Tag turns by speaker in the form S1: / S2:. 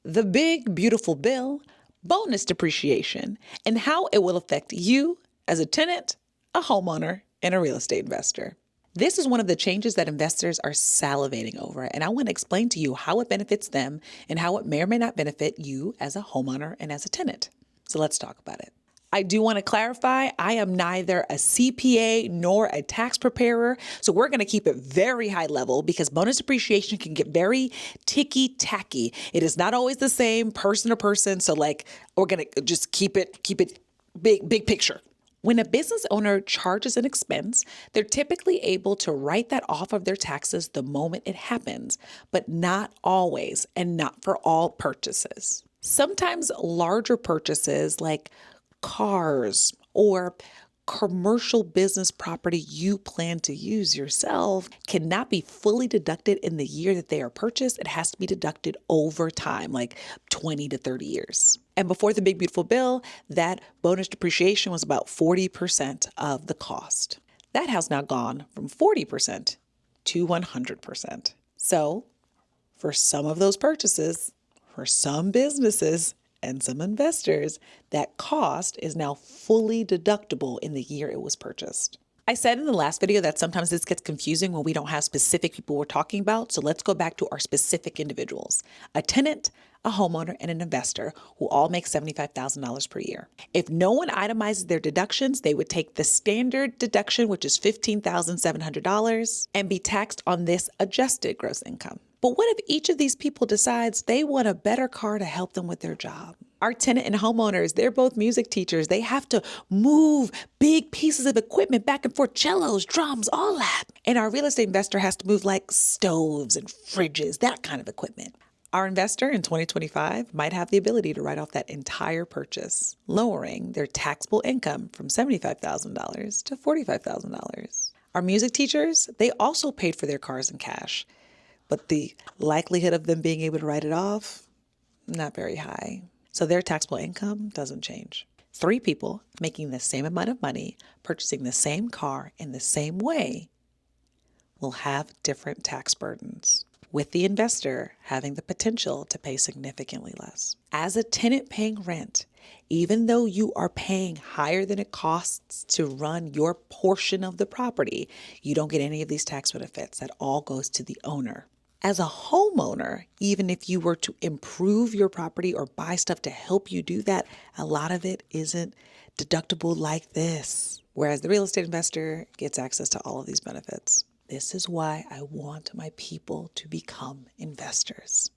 S1: the big, beautiful bill, bonus depreciation, and how it will affect you as a tenant, a homeowner, and a real estate investor. This is one of the changes that investors are salivating over, and I want to explain to you how it benefits them and how it may or may not benefit you as a homeowner and as a tenant. So let's talk about it. I do want to clarify, I am neither a CPA nor a tax preparer, so we're going to keep it very high level because bonus depreciation can get very ticky-tacky. It is not always the same person to person, so we're going to just keep it big picture. When a business owner charges an expense, they're typically able to write that off of their taxes the moment it happens, but not always and not for all purchases. Sometimes larger purchases like cars or commercial business property you plan to use yourself cannot be fully deducted in the year that they are purchased. It has to be deducted over time, like 20 to 30 years. And before the big beautiful bill, that bonus depreciation was about 40% of the cost. That has now gone from 40% to 100%. So for some of those purchases, for some businesses, and some investors, that cost is now fully deductible in the year it was purchased. I said in the last video that sometimes this gets confusing when we don't have specific people we're talking about, so let's go back to our specific individuals. A tenant, a homeowner, and an investor who all make $75,000 per year. If no one itemizes their deductions, they would take the standard deduction, which is $15,700, and be taxed on this adjusted gross income. But what if each of these people decides they want a better car to help them with their job? Our tenant and homeowners, they're both music teachers. They have to move big pieces of equipment back and forth, cellos, drums, all that. And our real estate investor has to move like stoves and fridges, that kind of equipment. Our investor in 2025 might have the ability to write off that entire purchase, lowering their taxable income from $75,000 to $45,000. Our music teachers, they also paid for their cars in cash, but the likelihood of them being able to write it off, not very high. So their taxable income doesn't change. Three people making the same amount of money, purchasing the same car in the same way, will have different tax burdens, with the investor having the potential to pay significantly less. As a tenant paying rent, even though you are paying higher than it costs to run your portion of the property, you don't get any of these tax benefits. That all goes to the owner. As a homeowner, even if you were to improve your property or buy stuff to help you do that, a lot of it isn't deductible like this. Whereas the real estate investor gets access to all of these benefits. This is why I want my people to become investors.